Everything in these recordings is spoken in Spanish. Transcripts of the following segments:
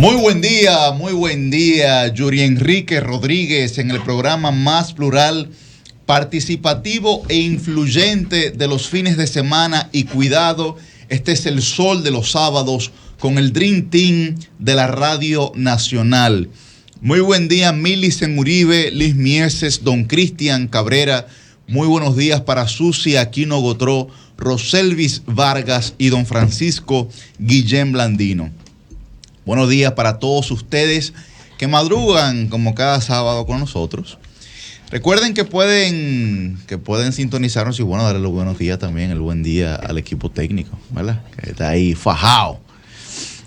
Muy buen día, Yuri Enrique Rodríguez en el programa más plural, participativo e influyente de los fines de semana. Y cuidado, este es el sol de los sábados con el Dream Team de la Radio Nacional. Muy buen día, Milicen Uribe, Liz Mieses, Don Cristian Cabrera. Muy buenos días para Susi Aquino Gotró, Roselvis Vargas y Don Francisco Guillén Blandino. Buenos días para todos ustedes que madrugan como cada sábado con nosotros. Recuerden que pueden sintonizarnos y darle los buenos días también, el buen día al equipo técnico, ¿verdad? Que está ahí fajado.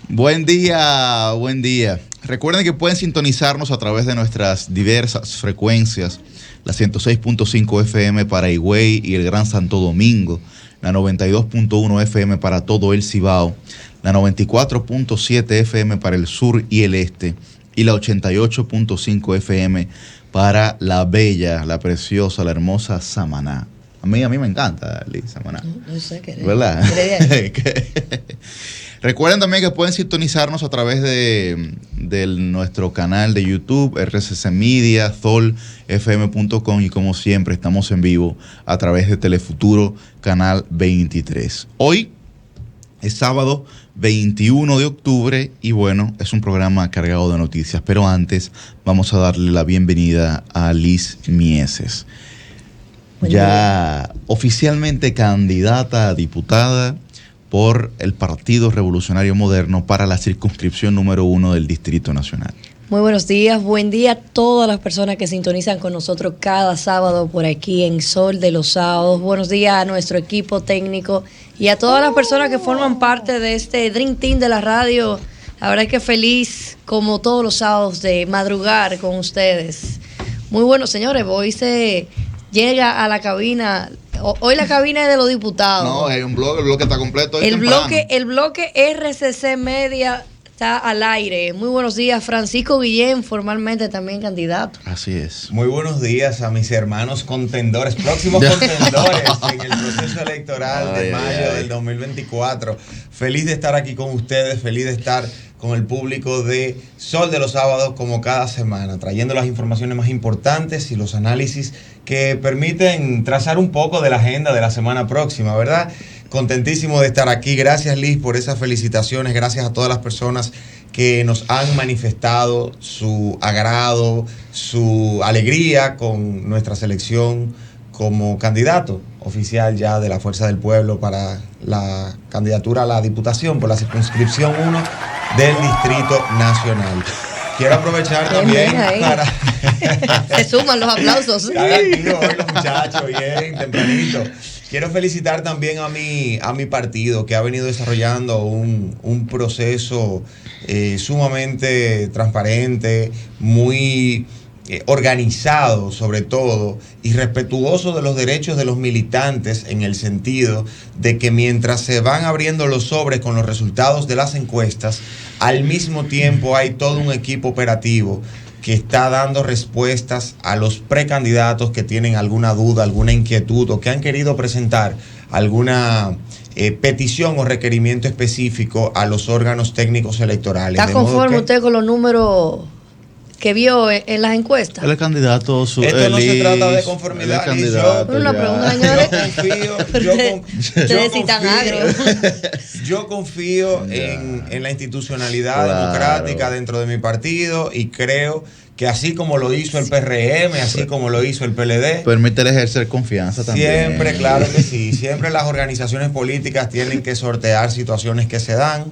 Buen día, buen día. Recuerden que pueden sintonizarnos a través de nuestras diversas frecuencias, la 106.5 FM para Higüey y el Gran Santo Domingo, la 92.1 FM para todo el Cibao, la 94.7 FM para el sur y el este y la 88.5 FM para la bella, la preciosa, la hermosa Samaná. A mí me encanta, Liz, Samaná. No sé qué. ¿Verdad? Recuerden también que pueden sintonizarnos a través de nuestro canal de YouTube, RCC Media, solfm.com, y como siempre estamos en vivo a través de Telefuturo, canal 23. Hoy es sábado 21 de octubre y bueno, es un programa cargado de noticias, pero antes vamos a darle la bienvenida a Liz Mieses. Ya oficialmente candidata a diputada por el Partido Revolucionario Moderno para la circunscripción número 1 del Distrito Nacional. Muy buenos días, buen día a todas las personas que sintonizan con nosotros cada sábado por aquí en Sol de los Sábados. Buenos días a nuestro equipo técnico y a todas las personas que forman parte de este Dream Team de la radio. La verdad es que feliz, como todos los sábados, de madrugar con ustedes. Muy bueno, señores, hoy se llega a la cabina. Hoy la cabina es de los diputados. No, hay un bloque, el bloque está completo. El bloque RCC Media está al aire. Muy buenos días, Francisco Guillén, formalmente también candidato. Así es. Muy buenos días a mis hermanos contendores, próximos contendores en el proceso electoral de mayo del 2024. Feliz de estar aquí con ustedes, feliz de estar con el público de Sol de los Sábados como cada semana, trayendo las informaciones más importantes y los análisis que permiten trazar un poco de la agenda de la semana próxima, ¿verdad? Contentísimo de estar aquí. Gracias, Liz, por esas felicitaciones. Gracias a todas las personas que nos han manifestado su agrado, su alegría con nuestra selección como candidato oficial ya de la Fuerza del Pueblo para la candidatura a la Diputación por la circunscripción 1 del Distrito Nacional. Quiero aprovechar también para... Se suman los aplausos. Están activos hoy los muchachos, bien, tempranito. Quiero felicitar también a mi partido, que ha venido desarrollando un proceso sumamente transparente, muy organizado sobre todo, y respetuoso de los derechos de los militantes, en el sentido de que mientras se van abriendo los sobres con los resultados de las encuestas, al mismo tiempo hay todo un equipo operativo que está dando respuestas a los precandidatos que tienen alguna duda, alguna inquietud o que han querido presentar alguna petición o requerimiento específico a los órganos técnicos electorales. ¿Está conforme usted con los números que vio en las encuestas? El candidato esto no se trata de conformidad. Una pregunta, yo confío en la institucionalidad democrática dentro de mi partido, y creo que así como lo hizo el PRM, así como lo hizo el PLD, permítele ejercer confianza también. Siempre, claro que sí. Siempre las organizaciones políticas tienen que sortear situaciones que se dan.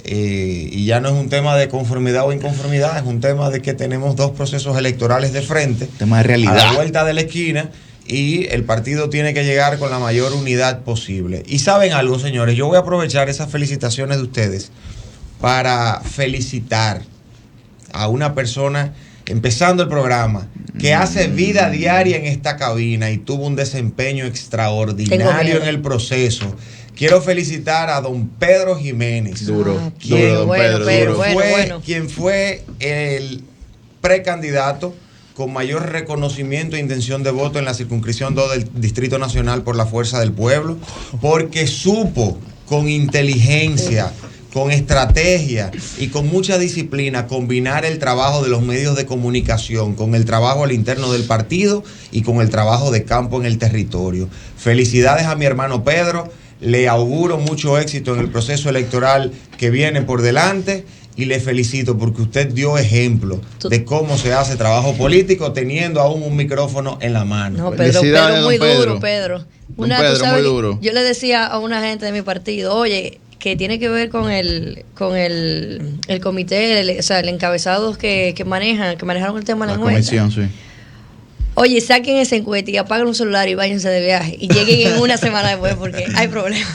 Y ya no es un tema de conformidad o inconformidad, es un tema de que tenemos dos procesos electorales de frente, tema de realidad, a la vuelta de la esquina, y el partido tiene que llegar con la mayor unidad posible. Y saben algo, señores, yo voy a aprovechar esas felicitaciones de ustedes para felicitar a una persona, empezando el programa, que hace vida diaria en esta cabina y tuvo un desempeño extraordinario en el proceso. Quiero felicitar a don Pedro Jiménez, quien fue el precandidato con mayor reconocimiento e intención de voto en la circunscripción 2 del Distrito Nacional por la Fuerza del Pueblo, porque supo con inteligencia, con estrategia y con mucha disciplina, combinar el trabajo de los medios de comunicación con el trabajo al interno del partido y con el trabajo de campo en el territorio. Felicidades a mi hermano Pedro, le auguro mucho éxito en el proceso electoral que viene por delante y le felicito porque usted dio ejemplo de cómo se hace trabajo político teniendo aún un micrófono en la mano. No, Pedro muy duro, Pedro. Tú sabes, muy duro. Yo le decía a una gente de mi partido, oye, que tiene que ver con el comité, o sea, el encabezado que manejaron el tema de la encuesta. Comisión, sí. Oye, saquen ese encuesta y apaguen un celular y váyanse de viaje. Y lleguen en una semana después porque hay problemas.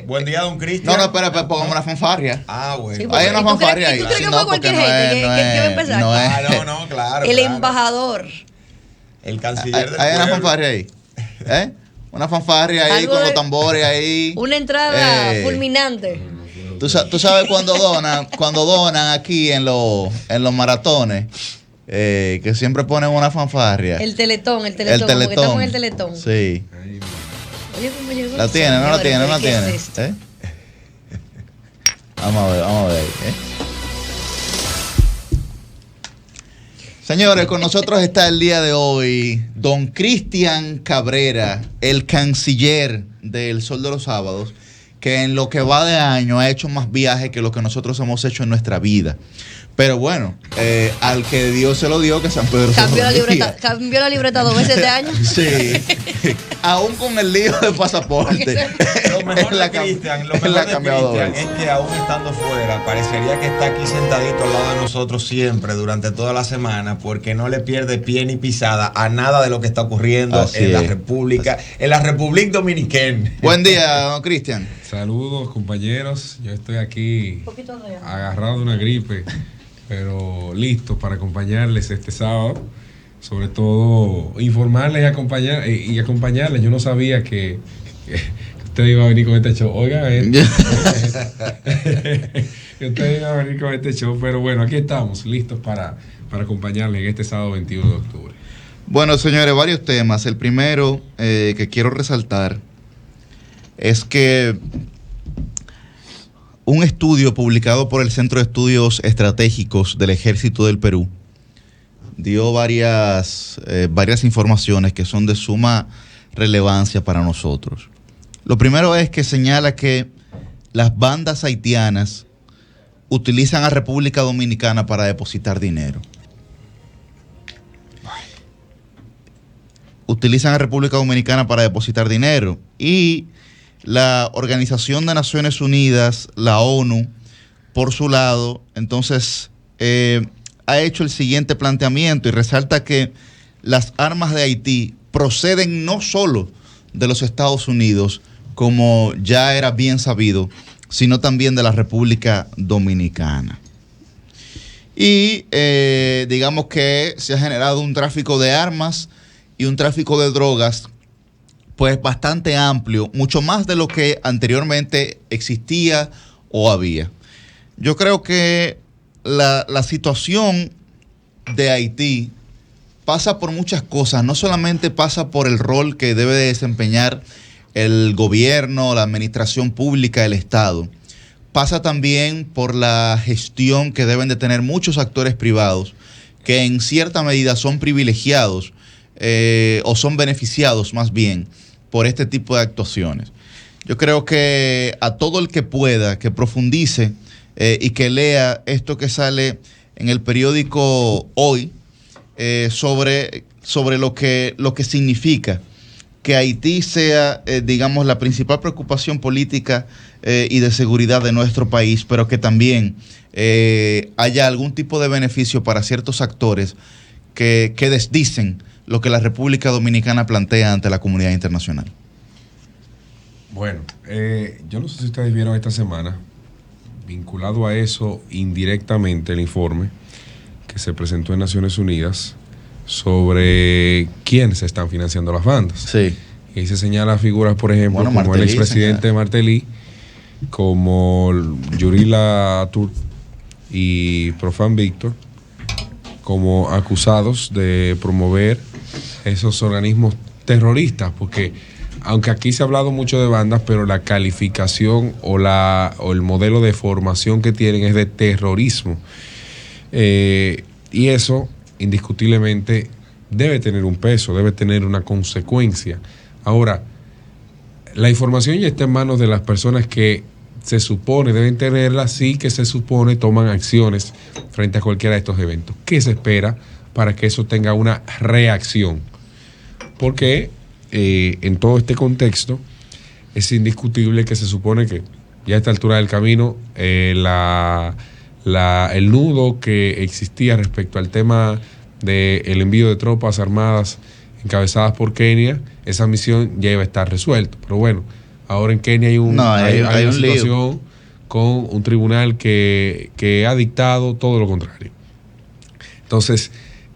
Buen día, don Cristian. No, espera, pongamos una fanfarria. Bueno. Sí, hay una fanfarria ahí. ¿Tú crees que fue cualquier gente que va a empezar? No, claro. El embajador. El canciller del hay una pueblo. fanfarria ahí. Una fanfarria ahí con los tambores ahí. Una entrada fulminante. Tú sabes cuando donan aquí en los maratones, que siempre ponen una fanfarria. El teletón, porque estamos en el teletón. Sí. Oye, ¿cómo llegó? ¿La tiene? ¿No la tiene? ¿No la tiene? Es esto? Vamos a ver. Señores, con nosotros está el día de hoy don Cristian Cabrera, el canciller del Sol de los Sábados, que en lo que va de año ha hecho más viajes que lo que nosotros hemos hecho en nuestra vida. Pero bueno, al que Dios se lo dio, que San Pedro cambió la libreta 2 veces de año. Sí, aún con el lío de pasaporte. Lo mejor de Cristian es que aún estando fuera, parecería que está aquí sentadito al lado de nosotros siempre durante toda la semana, porque no le pierde pie ni pisada a nada de lo que está ocurriendo en la República Dominicana. Buen día, don Cristian. Saludos, compañeros. Yo estoy aquí agarrado de una gripe, pero listo para acompañarles este sábado. Sobre todo, informarles y acompañarles. Yo no sabía que usted iba a venir con este show. Oiga, que usted iba a venir con este show. Pero bueno, aquí estamos, listos para acompañarles en este sábado 21 de octubre. Bueno, señores, varios temas. El primero que quiero resaltar es que un estudio publicado por el Centro de Estudios Estratégicos del Ejército del Perú dio varias informaciones que son de suma relevancia para nosotros. Lo primero es que señala que las bandas haitianas utilizan a República Dominicana para depositar dinero. Utilizan a República Dominicana para depositar dinero. Y la Organización de Naciones Unidas, la ONU, por su lado, entonces ha hecho el siguiente planteamiento y resalta que las armas de Haití proceden no solo de los Estados Unidos, como ya era bien sabido, sino también de la República Dominicana. Y digamos que se ha generado un tráfico de armas y un tráfico de drogas pues bastante amplio, mucho más de lo que anteriormente existía o había. Yo creo que la situación de Haití pasa por muchas cosas, no solamente pasa por el rol que debe de desempeñar el gobierno, la administración pública, el Estado, pasa también por la gestión que deben de tener muchos actores privados que en cierta medida son privilegiados o son beneficiados más bien por este tipo de actuaciones. Yo creo que a todo el que pueda, que profundice y que lea esto que sale en el periódico Hoy sobre lo que significa que Haití sea, digamos, la principal preocupación política y de seguridad de nuestro país, pero que también haya algún tipo de beneficio para ciertos actores que desdicen lo que la República Dominicana plantea ante la comunidad internacional. Bueno, yo no sé si ustedes vieron esta semana, vinculado a eso indirectamente, el informe que se presentó en Naciones Unidas sobre quiénes están financiando las bandas. Sí. Y ahí se señala figuras, por ejemplo, bueno, como Martelly, el expresidente Martelly, como Yurila Tur y Profan Víctor, como acusados de promover esos organismos terroristas, porque aunque aquí se ha hablado mucho de bandas, pero la calificación o el modelo de formación que tienen es de terrorismo. Y eso, indiscutiblemente, debe tener un peso, debe tener una consecuencia. Ahora, la información ya está en manos de las personas que se supone deben tenerla, sí que se supone toman acciones frente a cualquiera de estos eventos. ¿Qué se espera para que eso tenga una reacción? Porque en todo este contexto es indiscutible que se supone que ya a esta altura del camino el nudo que existía respecto al tema del envío de tropas armadas encabezadas por Kenia, esa misión ya iba a estar resuelta. Pero bueno, ahora en Kenia hay una situación con un tribunal que ha dictado todo lo contrario. Entonces,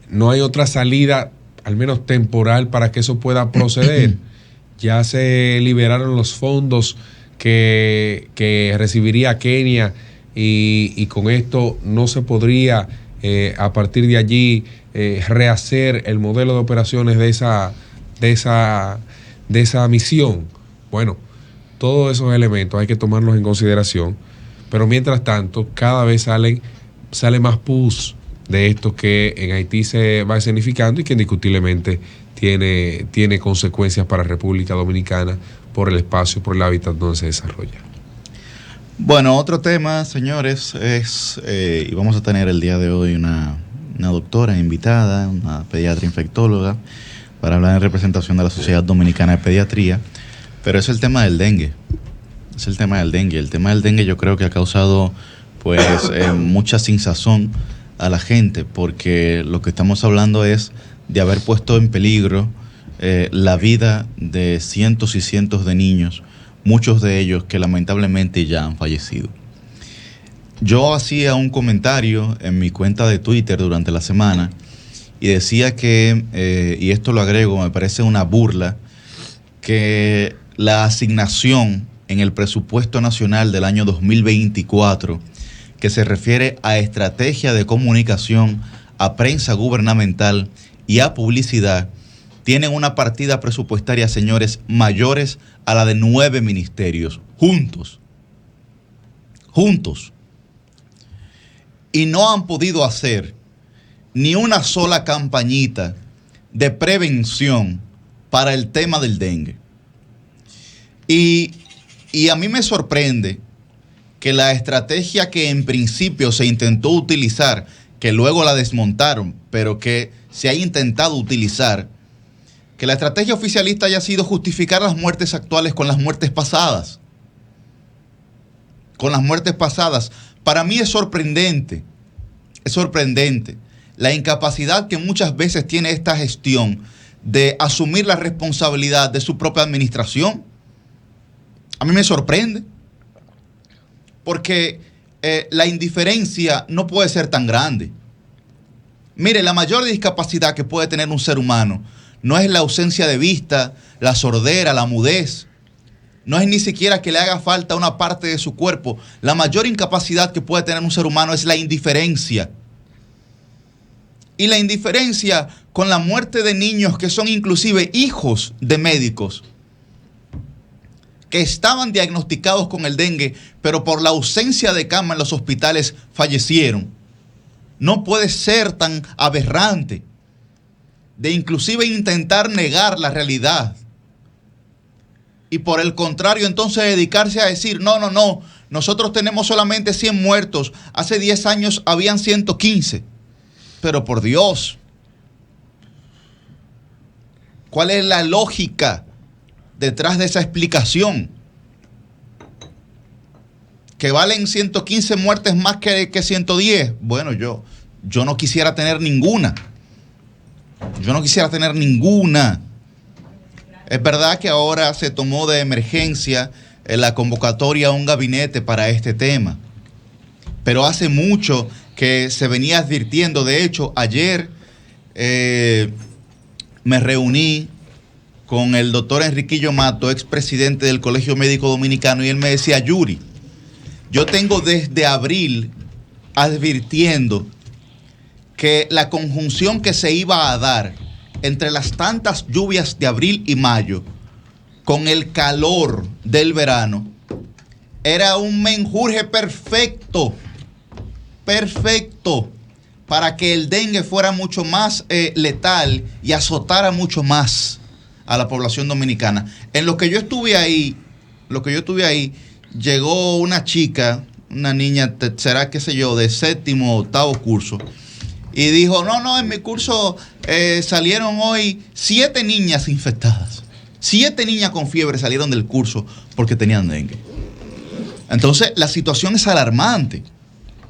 no hay otra salida, al menos temporal, para que eso pueda proceder. Ya se liberaron los fondos que recibiría Kenia y con esto no se podría, a partir de allí, rehacer el modelo de operaciones de esa misión. Bueno, todos esos elementos hay que tomarlos en consideración, pero mientras tanto cada vez sale más pus de estos que en Haití se va escenificando y que indiscutiblemente tiene consecuencias para República Dominicana por el espacio, por el hábitat donde se desarrolla. Bueno, otro tema, señores, es, y vamos a tener el día de hoy una doctora invitada, una pediatra infectóloga, para hablar en representación de la Sociedad Dominicana de Pediatría, pero es el tema del dengue. Es el tema del dengue. El tema del dengue yo creo que ha causado pues mucha sinsazón a la gente, porque lo que estamos hablando es de haber puesto en peligro la vida de cientos y cientos de niños, muchos de ellos que lamentablemente ya han fallecido. Yo hacía un comentario en mi cuenta de Twitter durante la semana y decía que, y esto lo agrego, me parece una burla, que la asignación en el presupuesto nacional del año 2024, que se refiere a estrategia de comunicación, a prensa gubernamental y a publicidad, tienen una partida presupuestaria, señores, mayores a la de 9 ministerios, juntos. Y no han podido hacer ni una sola campañita de prevención para el tema del dengue. Y a mí me sorprende que la estrategia que en principio se intentó utilizar, que luego la desmontaron, pero que se ha intentado utilizar, que la estrategia oficialista haya sido justificar las muertes actuales con las muertes pasadas. Con las muertes pasadas. Para mí es sorprendente la incapacidad que muchas veces tiene esta gestión de asumir la responsabilidad de su propia administración. A mí me sorprende, porque la indiferencia no puede ser tan grande. Mire, la mayor discapacidad que puede tener un ser humano no es la ausencia de vista, la sordera, la mudez. No es ni siquiera que le haga falta una parte de su cuerpo. La mayor incapacidad que puede tener un ser humano es la indiferencia. Y la indiferencia con la muerte de niños que son inclusive hijos de médicos, que estaban diagnosticados con el dengue, pero por la ausencia de cama en los hospitales fallecieron. No puede ser tan aberrante de inclusive intentar negar la realidad. Y por el contrario, entonces dedicarse a decir, no, nosotros tenemos solamente 100 muertos, hace 10 años habían 115. Pero por Dios, ¿cuál es la lógica detrás de esa explicación? ¿Que valen 115 muertes más que 110? Bueno, yo no quisiera tener ninguna. Es verdad que ahora se tomó de emergencia la convocatoria a un gabinete para este tema, pero hace mucho que se venía advirtiendo. De hecho, ayer me reuní con el doctor Enriquillo Mato, expresidente del Colegio Médico Dominicano, y él me decía, Yuri, yo tengo desde abril advirtiendo que la conjunción que se iba a dar entre las tantas lluvias de abril y mayo con el calor del verano, era un menjurje perfecto para que el dengue fuera mucho más letal y azotara mucho más a la población dominicana. En lo que yo estuve ahí, llegó una chica, una niña, será qué sé yo, de 7º o 8º curso, y dijo, no, en mi curso salieron hoy 7 niñas infectadas. 7 niñas con fiebre salieron del curso porque tenían dengue. Entonces, la situación es alarmante.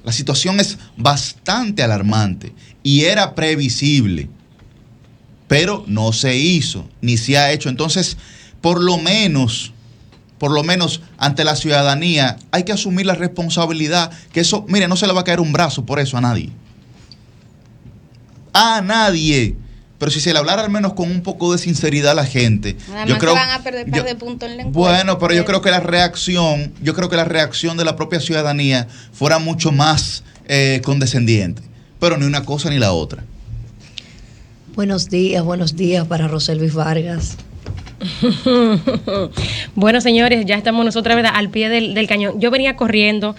La situación es bastante alarmante y era previsible, pero no se hizo, ni se ha hecho. Entonces, por lo menos ante la ciudadanía hay que asumir la responsabilidad, que eso, mire, no se le va a caer un brazo por eso a nadie. A nadie. Pero si se le hablara al menos con un poco de sinceridad a la gente. Además yo creo, se van a perder par de puntos en la encuesta. Bueno, pero yo creo que la reacción de la propia ciudadanía fuera mucho más condescendiente. Pero ni una cosa ni la otra. Buenos días para Roselvis Vargas. Bueno, señores, ya estamos nosotros, ¿verdad?, al pie del cañón. Yo venía corriendo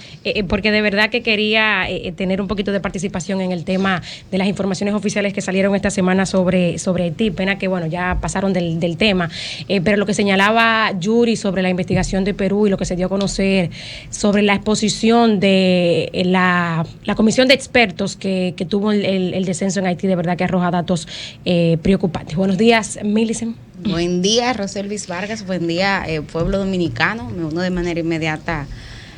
porque de verdad que quería tener un poquito de participación en el tema de las informaciones oficiales que salieron esta semana sobre Haití. Pena que, bueno, ya pasaron del tema, pero lo que señalaba Yuri sobre la investigación de Perú y lo que se dio a conocer sobre la exposición de la comisión de expertos que tuvo el descenso en Haití, de verdad que arroja datos preocupantes. Buenos días, Millicent. Buen día, Roselvis Vargas. Buen día, pueblo dominicano. Me uno de manera inmediata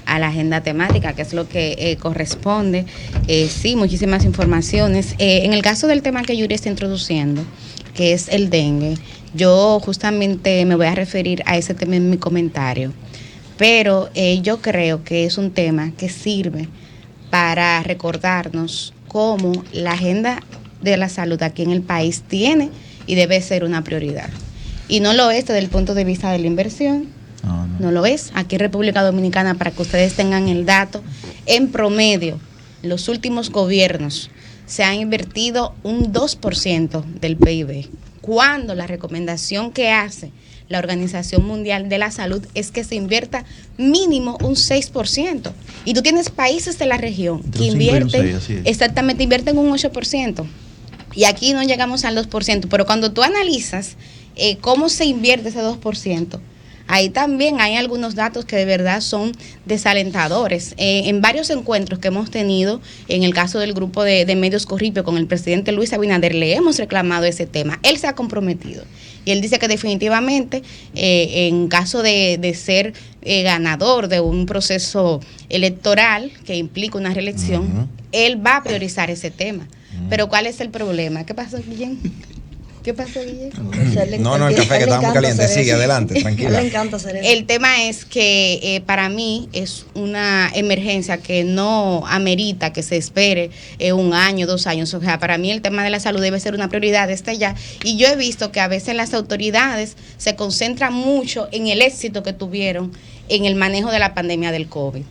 a la agenda temática, que es lo que corresponde. Sí, muchísimas informaciones. En el caso del tema que Yuri está introduciendo, que es el dengue, yo justamente me voy a referir a ese tema en mi comentario. Pero yo creo que es un tema que sirve para recordarnos cómo la agenda de la salud aquí en el país tiene y debe ser una prioridad. Y no lo es desde el punto de vista de la inversión, no lo es. Aquí en República Dominicana, para que ustedes tengan el dato, en promedio, los últimos gobiernos se han invertido un 2% del PIB, cuando la recomendación que hace la Organización Mundial de la Salud es que se invierta mínimo un 6%. Y tú tienes países de la región que invierten, exactamente, invierten un 8%. Y aquí no llegamos al 2%, pero cuando tú analizas cómo se invierte ese 2%, ahí también hay algunos datos que de verdad son desalentadores. En varios encuentros que hemos tenido, en el caso del grupo de Medios Corripio con el presidente Luis Abinader, le hemos reclamado ese tema. Él se ha comprometido y él dice que definitivamente en caso de ser ganador de un proceso electoral que implica una reelección, él va a priorizar ese tema. Pero ¿cuál es el problema? ¿Qué pasó, Guillén? ¿Qué pasó, Guillén? No, el café que está muy caliente. Sigue, adelante, tranquila. Le encanta hacer eso. El tema es que para mí es una emergencia que no amerita que se espere 1 año, 2 años. O sea, para mí el tema de la salud debe ser una prioridad desde ya. Y yo he visto que a veces las autoridades se concentran mucho en el éxito que tuvieron en el manejo de la pandemia del COVID.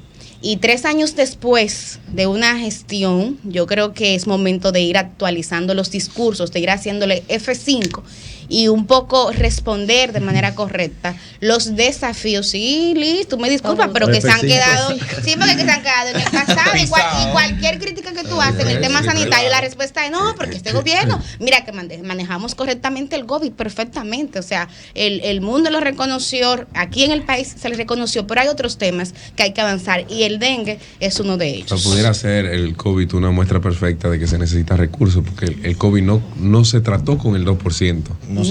Y 3 años después de una gestión, yo creo que es momento de ir actualizando los discursos, de ir haciéndole F5 y un poco responder de manera correcta los desafíos. Sí, Liz, tú me disculpas, pero que se han quedado, sí, porque que se han quedado en el pasado. Y cualquier crítica que tú haces en el tema sanitario, la respuesta es no, porque este gobierno, mira que manejamos correctamente el COVID perfectamente. O sea, el mundo lo reconoció, aquí en el país se le reconoció, pero hay otros temas que hay que avanzar y el dengue es uno de ellos. O sea, pudiera ser el COVID una muestra perfecta de que se necesita recursos, porque el COVID no se trató con el 2%. No,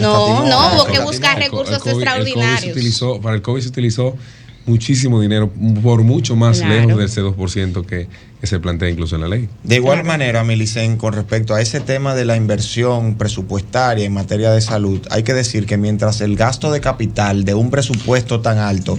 hubo que buscar recursos extraordinarios. Para el COVID se utilizó muchísimo dinero, por mucho más lejos de ese 2% que se plantea incluso en la ley. De igual manera, Milicen, con respecto a ese tema de la inversión presupuestaria en materia de salud, hay que decir que mientras el gasto de capital de un presupuesto tan alto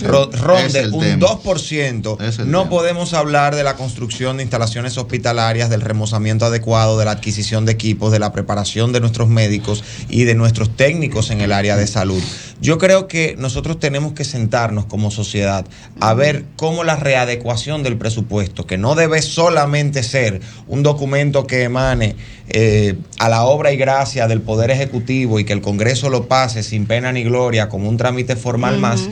ronde un 2%, no podemos hablar de la construcción de instalaciones hospitalarias, del remozamiento adecuado, de la adquisición de equipos, de la preparación de nuestros médicos y de nuestros técnicos en el área de salud. Yo creo que nosotros tenemos que sentarnos como sociedad a ver cómo la readecuación del presupuesto presupuesto, que no debe solamente ser un documento que emane a la obra y gracia del Poder Ejecutivo y que el Congreso lo pase sin pena ni gloria como un trámite formal más,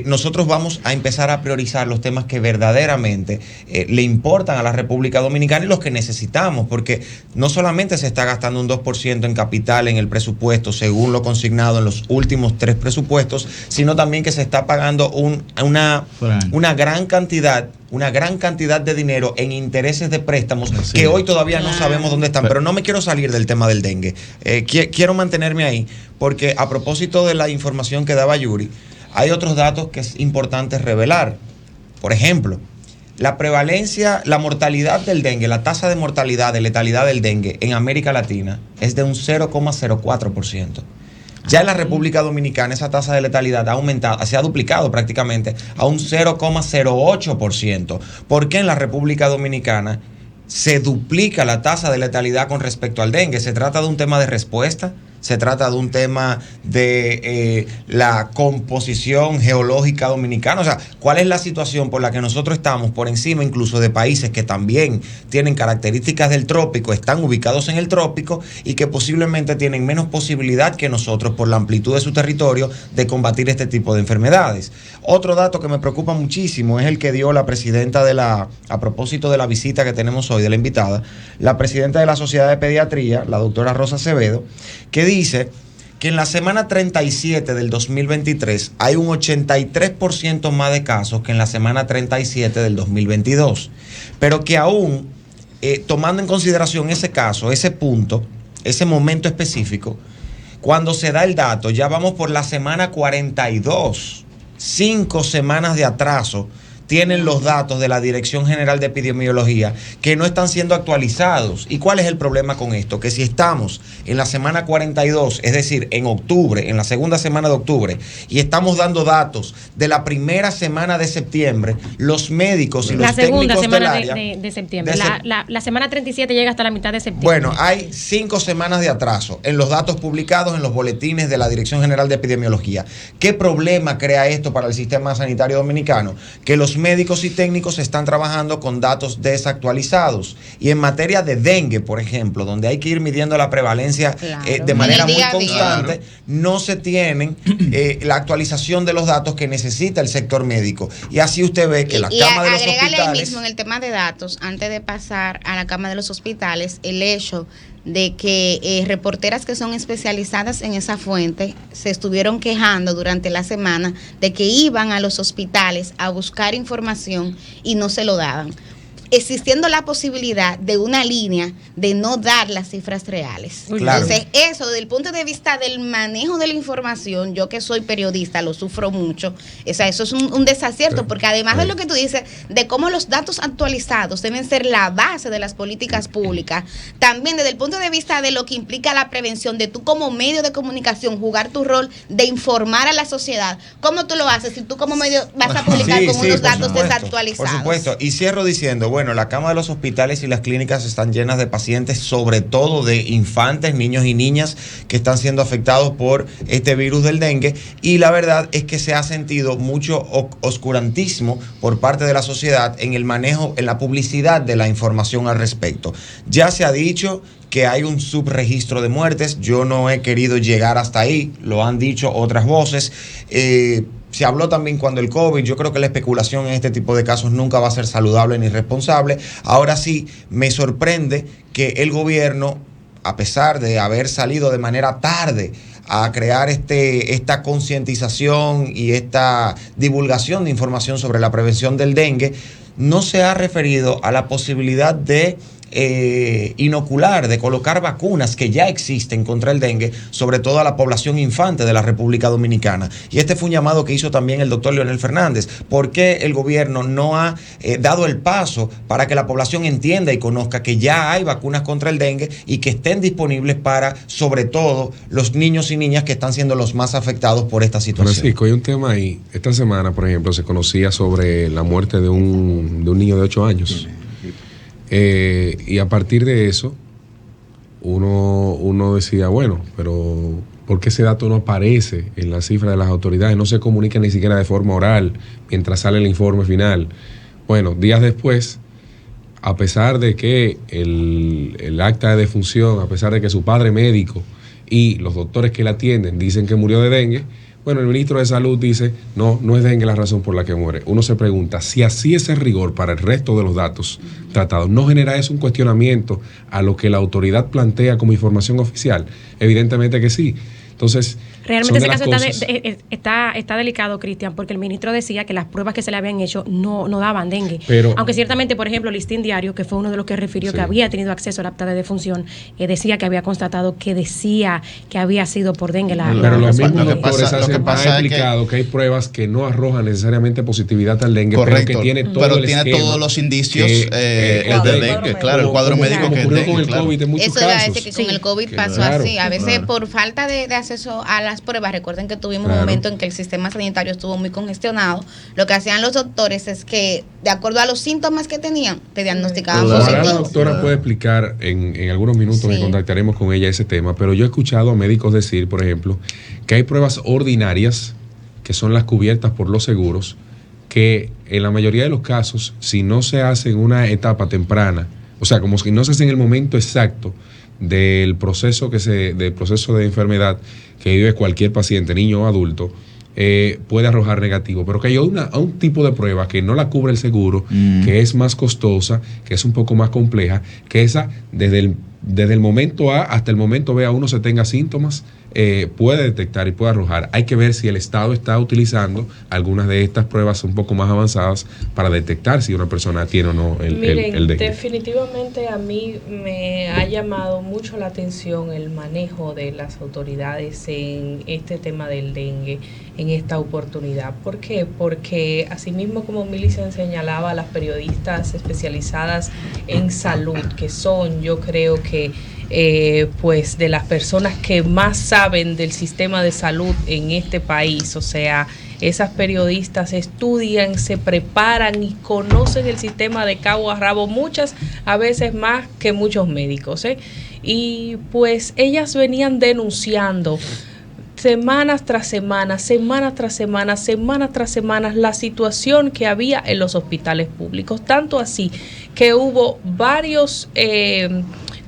nosotros vamos a empezar a priorizar los temas que verdaderamente le importan a la República Dominicana y los que necesitamos, porque no solamente se está gastando un 2% en capital en el presupuesto, según lo consignado en los últimos 3 presupuestos, sino también que se está pagando una gran cantidad de dinero en intereses de préstamos que hoy todavía no sabemos dónde están. Pero no me quiero salir del tema del dengue. Quiero mantenerme ahí, porque a propósito de la información que daba Yuri, hay otros datos que es importante revelar. Por ejemplo, la prevalencia, la mortalidad del dengue, la tasa de mortalidad, de letalidad del dengue en América Latina es de un 0,04%. Ya en la República Dominicana esa tasa de letalidad ha aumentado, se ha duplicado prácticamente a un 0,08%. ¿Por qué en la República Dominicana se duplica la tasa de letalidad con respecto al dengue? ¿Se trata de un tema de respuesta? ¿Se trata de un tema de la composición geológica dominicana? O sea, ¿cuál es la situación por la que nosotros estamos por encima incluso de países que también tienen características del trópico, están ubicados en el trópico y que posiblemente tienen menos posibilidad que nosotros por la amplitud de su territorio de combatir este tipo de enfermedades? Otro dato que me preocupa muchísimo es el que dio la presidenta a propósito de la visita que tenemos hoy, de la invitada, la presidenta de la Sociedad de Pediatría, la doctora Rosa Acevedo, que dice que en la semana 37 del 2023 hay un 83% más de casos que en la semana 37 del 2022, pero que aún tomando en consideración ese caso, ese punto, ese momento específico, cuando se da el dato ya vamos por la semana 42, 5 semanas de atraso tienen los datos de la Dirección General de Epidemiología que no están siendo actualizados. ¿Y cuál es el problema con esto? Que si estamos en la semana 42, es decir, en octubre, en la segunda semana de octubre, y estamos dando datos de la primera semana de septiembre, los médicos y los técnicos del área... La segunda semana de septiembre. La semana 37 llega hasta la mitad de septiembre. Bueno, hay 5 semanas de atraso en los datos publicados en los boletines de la Dirección General de Epidemiología. ¿Qué problema crea esto para el sistema sanitario dominicano? Que los médicos y técnicos están trabajando con datos desactualizados. Y en materia de dengue, por ejemplo, donde hay que ir midiendo la prevalencia de manera muy constante, no se tienen la actualización de los datos que necesita el sector médico. Y así usted ve que la cama de los hospitales... Ahí mismo en el tema de datos, antes de pasar a la cama de los hospitales, el hecho de que reporteras que son especializadas en esa fuente se estuvieron quejando durante la semana de que iban a los hospitales a buscar información y no se lo daban, existiendo la posibilidad de una línea de no dar las cifras reales. Claro. Entonces, eso desde el punto de vista del manejo de la información, yo que soy periodista lo sufro mucho. O sea, eso es un desacierto, porque además de lo que tú dices, de cómo los datos actualizados deben ser la base de las políticas públicas, también desde el punto de vista de lo que implica la prevención, de tú como medio de comunicación jugar tu rol de informar a la sociedad. ¿Cómo tú lo haces si tú como medio vas a publicar con unos datos desactualizados? Por supuesto, y cierro diciendo, bueno, la cama de los hospitales y las clínicas están llenas de pacientes, sobre todo de infantes, niños y niñas que están siendo afectados por este virus del dengue, y la verdad es que se ha sentido mucho oscurantismo por parte de la sociedad en el manejo, en la publicidad de la información al respecto. Ya se ha dicho que hay un subregistro de muertes, yo no he querido llegar hasta ahí, lo han dicho otras voces. Se habló también cuando el COVID, yo creo que la especulación en este tipo de casos nunca va a ser saludable ni responsable. Ahora sí, me sorprende que el gobierno, a pesar de haber salido de manera tarde a crear esta concientización y esta divulgación de información sobre la prevención del dengue, no se ha referido a la posibilidad de inocular, de colocar vacunas que ya existen contra el dengue, sobre todo a la población infante de la República Dominicana. Y este fue un llamado que hizo también el doctor Leonel Fernández. ¿Por qué el gobierno no ha dado el paso para que la población entienda y conozca que ya hay vacunas contra el dengue y que estén disponibles para, sobre todo, los niños y niñas que están siendo los más afectados por esta situación? Francisco, hay un tema ahí. Esta semana, por ejemplo, se conocía sobre la muerte de un niño de 8 años. Y a partir de eso uno decía, bueno, pero ¿por qué ese dato no aparece en la cifra de las autoridades? No se comunica ni siquiera de forma oral mientras sale el informe final. Bueno, días después, a pesar de que el acta de defunción, a pesar de que su padre médico y los doctores que la atienden dicen que murió de dengue, bueno, el ministro de Salud dice, no es dengue la razón por la que muere. Uno se pregunta, si así es el rigor para el resto de los datos tratados, ¿no genera eso un cuestionamiento a lo que la autoridad plantea como información oficial? Evidentemente que sí. Entonces, realmente ese caso está delicado, Cristian, porque el ministro decía que las pruebas que se le habían hecho no daban dengue. Pero, aunque ciertamente, por ejemplo, Listín Diario, que fue uno de los que refirió que había tenido acceso al acta de defunción, decía que había constatado que decía que había sido por dengue. Pero los mismos doctores han explicado que hay pruebas que no arrojan necesariamente positividad al dengue, correcto, pero que tiene todo pero el tiene esquema todos los indicios de dengue, claro, el cuadro médico que es dengue. Con el COVID en muchos eso iba a casos. decir que con el COVID pasó así. A veces por falta de acceso a las pruebas, recuerden que tuvimos un momento en que el sistema sanitario estuvo muy congestionado. Lo que hacían los doctores es que, de acuerdo a los síntomas que tenían, te diagnosticaban Ahora positivo. la doctora puede explicar en algunos minutos que contactaremos con ella ese tema, pero yo he escuchado a médicos decir, por ejemplo, que hay pruebas ordinarias que son las cubiertas por los seguros, que en la mayoría de los casos, si no se hace en una etapa temprana, o sea, como si no se hace en el momento exacto del proceso de enfermedad que vive cualquier paciente, niño o adulto, puede arrojar negativo, pero que hay un tipo de prueba que no la cubre el seguro, que es más costosa, que es un poco más compleja, que esa desde el momento A hasta el momento B a uno se tenga síntomas, puede detectar y puede arrojar. Hay que ver si el Estado está utilizando algunas de estas pruebas un poco más avanzadas para detectar si una persona tiene o no el dengue. Definitivamente a mí me ha llamado mucho la atención el manejo de las autoridades en este tema del dengue en esta oportunidad. ¿Por qué? Porque asimismo, como Millicent señalaba, las periodistas especializadas en salud, que son, yo creo que pues de las personas que más saben del sistema de salud en este país, o sea, esas periodistas estudian, se preparan y conocen el sistema de cabo a rabo, muchas a veces más que muchos médicos, y pues ellas venían denunciando semana tras semana la situación que había en los hospitales públicos, tanto así que hubo varios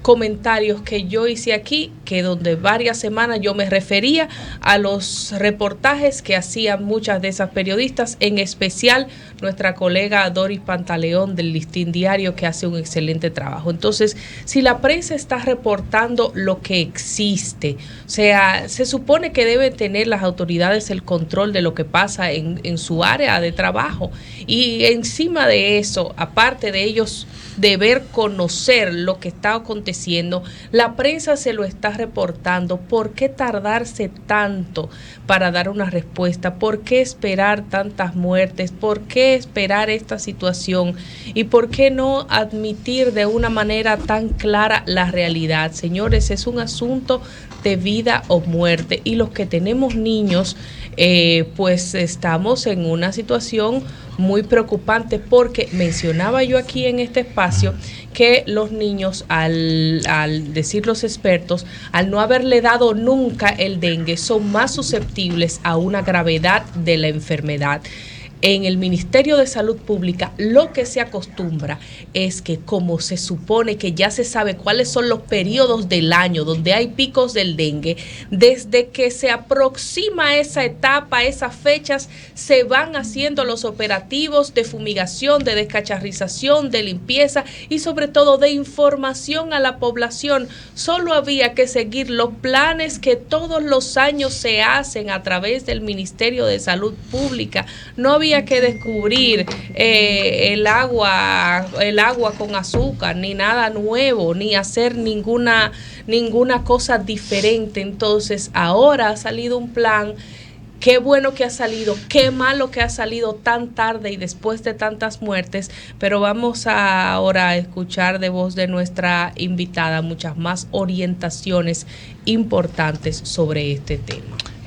comentarios que yo hice aquí, que donde varias semanas yo me refería a los reportajes que hacían muchas de esas periodistas, en especial nuestra colega Doris Pantaleón del Listín Diario, que hace un excelente trabajo. Entonces, si la prensa está reportando lo que existe, o sea, se supone que deben tener las autoridades el control de lo que pasa en su área de trabajo, y encima de eso, aparte de ellos deber conocer lo que está aconteciendo, la prensa se lo está reportando. ¿Por qué tardarse tanto para dar una respuesta? ¿Por qué esperar tantas muertes? ¿Por qué esperar esta situación? ¿Y por qué no admitir de una manera tan clara la realidad? Señores, es un asunto de vida o muerte, y los que tenemos niños, pues estamos en una situación muy preocupante, porque mencionaba yo aquí en este espacio que los niños, al decir los expertos, al no haberle dado nunca el dengue, son más susceptibles a una gravedad de la enfermedad. En el Ministerio de Salud Pública lo que se acostumbra es que, como se supone que ya se sabe cuáles son los periodos del año donde hay picos del dengue, desde que se aproxima esa etapa, esas fechas, se van haciendo los operativos de fumigación, de descacharrización, de limpieza y sobre todo de información a la población. Solo había que seguir los planes que todos los años se hacen a través del Ministerio de Salud Pública. No había que descubrir el agua con azúcar, ni nada nuevo, ni hacer ninguna cosa diferente. Entonces, ahora ha salido un plan. Qué bueno que ha salido, qué malo que ha salido tan tarde y después de tantas muertes, pero vamos ahora a escuchar de voz de nuestra invitada muchas más orientaciones importantes sobre este tema.